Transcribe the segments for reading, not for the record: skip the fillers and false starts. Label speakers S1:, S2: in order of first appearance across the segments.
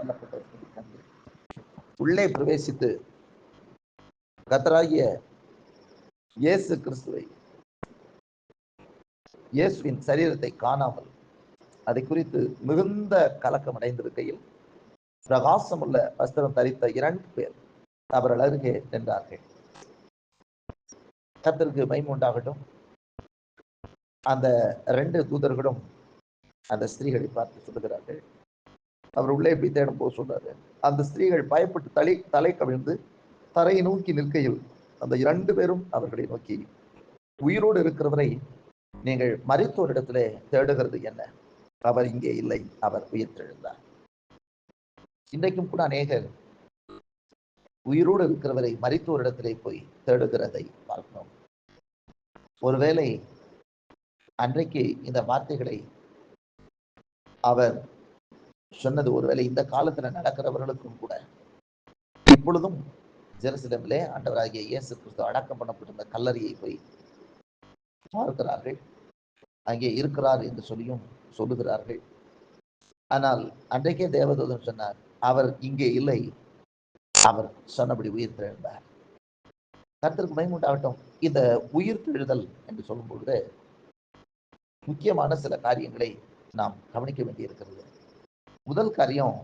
S1: தள்ளப்பட்டவர்களை கண்டு உள்ளே பிரவேசித்து கர்த்தராகிய இயேசு கிறிஸ்துவை, இயேசுவின் சரீரத்தை காணாமல் அதை குறித்து மிகுந்த கலக்கம் அடைந்திருக்கையில் பிரகாசமுள்ள வஸ்திரம் தரித்த 2 பேர் அவர்கள் அருகே நின்றார்கள். கர்த்தருக்கு மகிமை உண்டாகட்டும். அந்த 2 தூதர்களும் அந்த ஸ்திரீகளை பார்த்து சொல்லுகிறார்கள். அவர் உள்ளே போய் தேடும் போது சொன்னாரு, அந்த ஸ்திரீகள் பயப்பட்டு தலை கவிழ்ந்து தரையை நோக்கி நிற்கையில் அந்த 2 பேரும் அவர்களை நோக்கி, உயிரோடு இருக்கிறவரை நீங்கள் மரித்தோரிடத்திலே தேடுகிறது என்ன? அவர் இங்கே இல்லை, அவர் உயிர்த்தெழுந்தார். இன்றைக்கும் கூட அநேகர் உயிரோடு இருக்கிறவரை மரித்தோரிடத்திலே போய் தேடுகிறதை பார்க்கிறோம். ஒருவேளை அன்றைக்கு இந்த வார்த்தைகளை அவர் சொன்னது ஒருவேளை இந்த காலத்துல நடக்கிறவர்களுக்கும் கூட இப்பொழுதும் ஜெருசலேமிலே ஆண்டவராகிய இயேசு கிறிஸ்து அடக்கம் பண்ணப்பட்டிருந்த கல்லறையை போய் பார்க்கிறார்கள், அங்கே இருக்கிறார் என்று சொல்லுகிறார்கள். ஆனால் அன்றைக்கே தேவதூதன் சொன்னார், அவர் இங்கே இல்லை, அவர் சொன்னபடி உயிர்த்தெழுந்தார். கர்த்தருக்கு மகிமை உண்டாகட்டும். இந்த உயிர்த்தெழுதல் என்று சொல்லும் பொழுது முக்கியமான சில காரியங்களை நாம் கவனிக்க வேண்டியிருக்கிறது. முதல் காரியம்,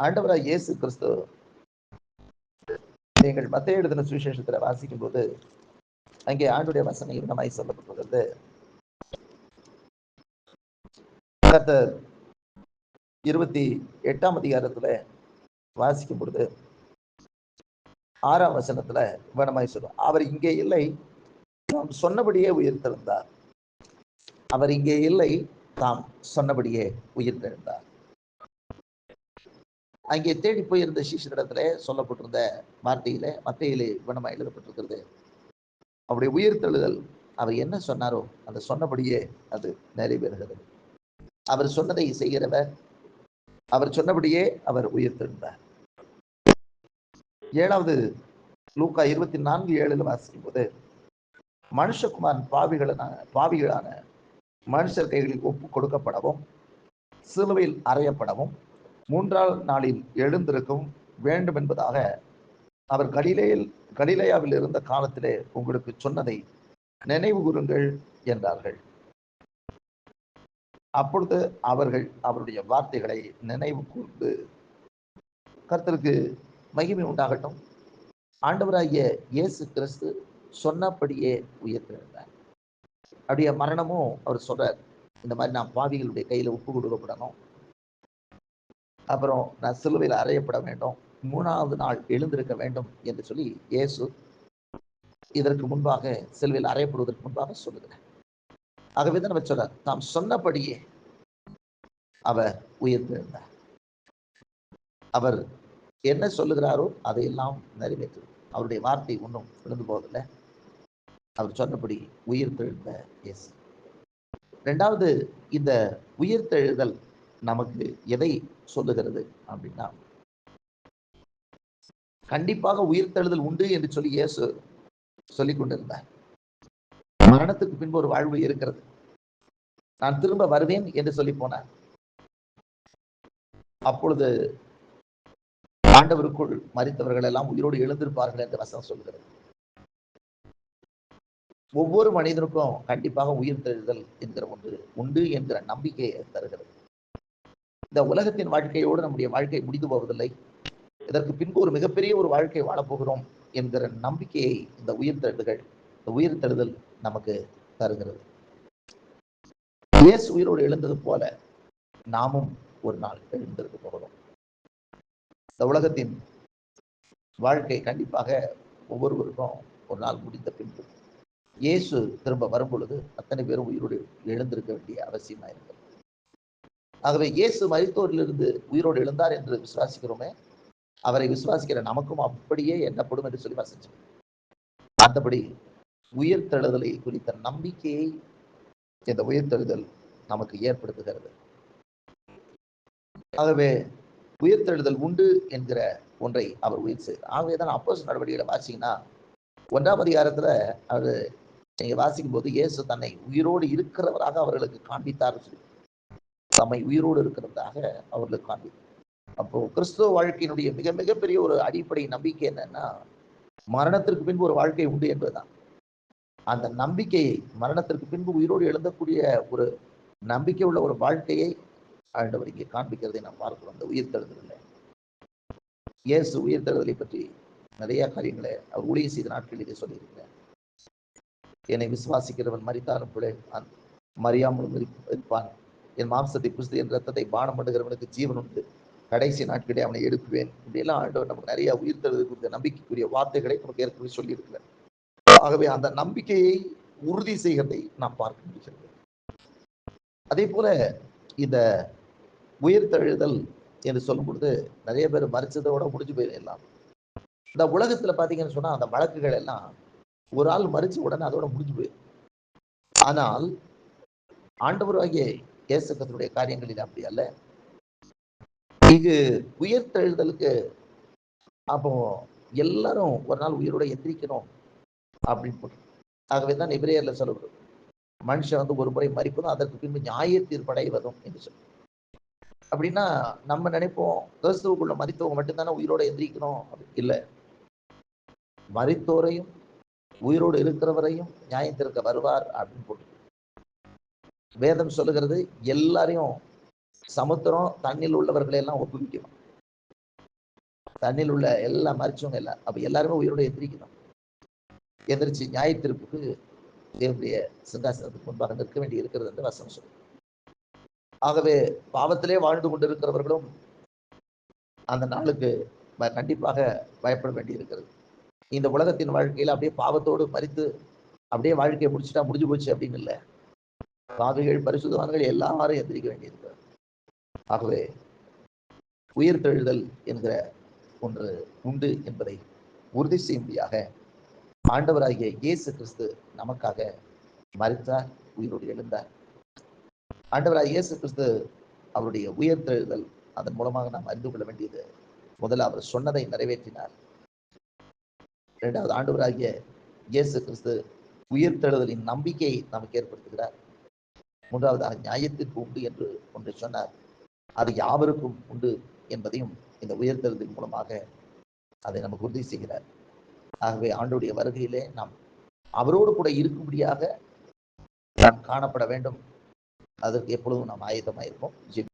S1: ஆண்டவராய் இயேசு கிறிஸ்து நீங்கள் மத்தேயு எழுதின சுவிசேஷத்துல வாசிக்கும் போது அங்கே ஆண்டுடைய வசனம் இவ்விதமாய் சொல்லப்பட்டுள்ளது. கர்த்தர் 28ஆம் அதிகாரத்துல வாசிக்கும் பொழுது 6ஆம் வசனத்துல இவ்விதமாய் சொல்லும், அவர் இங்கே இல்லை, தாம் சொன்னபடியே உயிர்த்தெழுந்தார். அவர் இங்கே இல்லை, தாம் சொன்னபடியே உயிர்த்தெழுந்தார். அங்கே தேடி போயிருந்த சீஷரிடத்துல சொல்லப்பட்டிருந்த வார்த்தையில மத்தேயுவிலே இவ்விதமாய் எழுதப்பட்டிருக்கிறது, அவருடைய உயிர்த்தெழுதல் அவர் என்ன சொன்னாரோ அந்த சொன்னபடியே அது நிறைவேறுகிறது. அவர் சொன்னதை செய்கிறவர், அவர் சொன்னபடியே அவர் உயிர்த்தெழுந்தார். 7வது லூக்கா 24:7 வாசிக்கும் போது, மனுஷகுமாரன் பாவிகளான மனுஷர் கைகளில் ஒப்பு கொடுக்கப்படவும் சிலுவையில் அறையப்படவும் 3ஆம் நாளில் எழுந்திருக்கவும் வேண்டும் என்பதாக அவர் கலிலேயாவில் இருந்த காலத்திலே உங்களுக்கு சொன்னதை நினைவு கூறுங்கள் என்றார்கள். அப்பொழுது அவர்கள் அவருடைய வார்த்தைகளை நினைவு கூர்ந்து, கர்த்தருக்கு மகிமை உண்டாகட்டும், ஆண்டவராகிய இயேசு கிறிஸ்து சொன்னபடியே உயிர்த்தெழுந்தார். அவருடைய மரணமும் அவர் சொல்றார், இந்த மாதிரி நான் பாவிகளுடைய கையில ஒப்பு கொடுக்கப்படணும், அப்புறம் நான் சிலுவையில் அறையப்பட வேண்டும், 3ஆவது நாள் எழுந்திருக்க வேண்டும் என்று சொல்லி இயேசு இதற்கு முன்பாக சிலுவையில் அறையப்படுவதற்கு முன்பாக சொல்லுகிறார். ஆகவே தான் அவர் சொல்றார், தாம் சொன்னபடியே அவர் உயிர்த்தெழுந்தார். அவர் என்ன சொல்லுகிறாரோ அதையெல்லாம் நிறைவேற்று. அவருடைய வார்த்தை ஒன்றும் விழுந்து போவதில்லை. அவர் சொன்னபடி உயிர்த்தெழுந்த இயேசு. 2வது, இந்த உயிர்த்தெழுதல் நமக்கு எதை சொல்லுகிறது அப்படின்னா, கண்டிப்பாக உயிர்த்தெழுதல் உண்டு என்று சொல்லி இயேசு சொல்லிக் கொண்டிருந்தார். மரணத்துக்கு பின்பு ஒரு வாழ்வு இருக்கிறது, நான் திரும்ப வருவேன் என்று சொல்லி போனார். அப்பொழுது ஆண்டவருக்குள் மரித்தவர்கள் எல்லாம் உயிரோடு எழுந்திருப்பார்கள் என்று வசனம் சொல்கிறது. ஒவ்வொரு மனிதனுக்கும் கண்டிப்பாக உயிர்த்தெழுதல் என்கிற ஒன்று உண்டு என்கிற நம்பிக்கையை தருகிறது. இந்த உலகத்தின் வாழ்க்கையோடு நம்முடைய வாழ்க்கை முடிந்து போவதில்லை, இதற்கு பின்பு ஒரு மிகப்பெரிய ஒரு வாழ்க்கை வாழப்போகிறோம் என்கிற நம்பிக்கையை இந்த உயிர்த்தெழுதல் நமக்கு தருகிறது. இயேசு உயிரோடு எழுந்தது போல நாமும் ஒரு நாள் எழுந்திருக்க போகிறோம். இந்த உலகத்தின் வாழ்க்கை கண்டிப்பாக ஒவ்வொருவருக்கும் ஒரு நாள் முடிந்த பின்பு இயேசு திரும்ப வரும் பொழுது அத்தனை பேரும் உயிரோடு எழுந்திருக்க வேண்டிய அவசியமாக இருக்கிறது. ஆகவே இயேசு மரித்தோரிலிருந்து உயிரோடு எழுந்தார் என்று விசுவாசிக்கிறோமே, அவரை விசுவாசிக்கிற நமக்கும் அப்படியே எண்ணப்படும் என்று சொல்லி வாசிச்சோம். அந்தபடி உயிர்த்தெழுதலை குறித்த நம்பிக்கையை இந்த உயிர்த்தெழுதல் நமக்கு ஏற்படுத்துகிறது. ஆகவே உயிர்த்தெழுதல் உண்டு என்கிற ஒன்றை அவர் உயிர் செய்தார். ஆகவேதான் அப்போஸ்தலர் நடவடிக்கைகளை வாசிங்கன்னா 1ஆம் அதிகாரத்துல அது நீங்க வாசிக்கும் போது இயேசு தன்னை உயிரோடு இருக்கிறவராக அவர்களுக்கு காண்பித்தார். தம்மை உயிரோடு இருக்கிறதாக அவர்களுக்கு காண்பித்தார். அப்போ கிறிஸ்துவ வாழ்க்கையினுடைய மிக மிகப்பெரிய ஒரு அடிப்படை நம்பிக்கை என்னன்னா, மரணத்திற்கு பின்பு ஒரு வாழ்க்கை உண்டு என்பதுதான். அந்த நம்பிக்கையை, மரணத்திற்கு பின்பு உயிரோடு எழுந்தக்கூடிய ஒரு நம்பிக்கை உள்ள ஒரு வாழ்க்கையை ஆண்டவர் இங்கே காண்பிக்கிறதை நாம் பார்க்கிறோம். அந்த உயிர்த்தெழுதலில் இயேசு உயிர்த்தெழுதலை பற்றி நிறைய காரியங்களை அவர் ஊழியம் செய்த நாட்களிலே சொல்லியிருக்கிறார். என்னை விசுவாசிக்கிறவன் மரித்தாலும் பிழைப்பான், மரியாமலும் இருப்பான். என் மாம்சத்தை புசித்து என் ரத்தத்தை பானம் பண்ணுகிறவனுக்கு ஜீவன் உண்டு, கடைசி நாட்களே அவனை எழுப்புவேன். இப்படியெல்லாம் ஆண்டவர் நமக்கு நிறைய உயிர்த்தெழுதல் குறித்த நம்பிக்கைக்குரிய வார்த்தைகளை நமக்கு ஏற்கனவே சொல்லியிருக்கிறார். ஆகவே அந்த நம்பிக்கையை உறுதி செய்கிறதை நாம் பார்க்க முடிகிறது. அதே போல இந்த உயிர்த்தெழுதல் என்று சொல்லும் பொழுது நிறைய பேர் மறிச்சதோட முடிஞ்சு போயிடலாம். இந்த உலகத்துல பாத்தீங்கன்னு சொன்னா அந்த வழக்குகள் எல்லாம் ஒரு ஆள் மறிச்ச உடனே அதோட முடிஞ்சு போயிடும். ஆனால் ஆண்டவராகிய இயேசு கிறிஸ்துவினுடைய காரியங்களில் அப்படி அல்ல. இங்கு உயிர்த்தெழுதலுக்கு அப்போ எல்லாரும் ஒரு நாள் உயிரோட எந்திரிக்கணும் அப்படின்னு. ஆகவேதான் எபிரேயர்ல சொல்லப்படுது, மனுஷன் வந்து ஒரு முறை மறிப்பதும் அதற்கு பின்பு நியாய தீர்ப்படைவதும் என்று சொல்லி. அப்படின்னா நம்ம நினைப்போம் கிறிஸ்துவுக்குள்ள மரித்தவங்க மட்டும்தானே உயிரோட எந்திரிக்கணும். இல்ல, மரித்தோரையும் உயிரோடு இருக்கிறவரையும் நியாயத்திற்க வருவார் அப்படின்னு போட்டு வேதம் சொல்லுகிறது. எல்லாரையும் சமுத்திரம் தண்ணில் உள்ளவர்களை எல்லாம் ஒப்புவிக்கணும். தண்ணில் உள்ள எல்லாம் மறிச்சவங்க எல்லாம் அப்ப எல்லாருமே உயிரோட எந்திரிக்கணும். எந்திரிச்சு நியாயத்திற்கு தேவனுடைய சிங்காசனத்துக்கு முன்பாக நிற்க வேண்டி இருக்கிறது என்று வசனம் சொல்லு. ஆகவே பாவத்திலே வாழ்ந்து கொண்டிருக்கிறவர்களும் அந்த நாளுக்கு கண்டிப்பாக பயப்பட வேண்டி இருக்கிறது. இந்த உலகத்தின் வாழ்க்கையில அப்படியே பாவத்தோடு மறித்து அப்படியே வாழ்க்கையை முடிச்சுட்டா முடிஞ்சு போச்சு அப்படின்னு இல்லை. பாவிகள் பரிசுத்தவான்கள் எல்லாரும் எந்திரிக்க வேண்டியிருக்கிறார். ஆகவே உயிர்த்தெழுதல் என்கிற ஒன்று உண்டு என்பதை உறுதி செய்யும்படியாக ஆண்டவராகிய இயேசு கிறிஸ்து நமக்காக மரித்தார், உயிரோடு எழுந்தார். ஆண்டவராகிய இயேசு கிறிஸ்து அவருடைய உயிர்த்தெழுதல் அதன் மூலமாக நாம் அறிந்து கொள்ள வேண்டியது, முதல்ல அவர் சொன்னதை நிறைவேற்றினார். இரண்டாவது, ஆண்டவராகிய இயேசு கிறிஸ்து உயிர்த்தெழுதலின் நம்பிக்கையை நமக்கு ஏற்படுத்துகிறார். மூன்றாவதாக நியாயத்திற்கு உண்டு என்று ஒன்று சொன்னார், அது யாவருக்கும் உண்டு என்பதையும் இந்த உயிர்த்தெழுதலின் மூலமாக அதை நமக்கு உறுதி செய்கிறார். ஆகவே ஆண்டவருடைய வருகையிலே நாம் அவரோடு கூட இருக்கும்படியாக நாம் காணப்பட வேண்டும். அதற்கு எப்பொழுதும் நாம் ஆயத்தமாயிருப்போம்.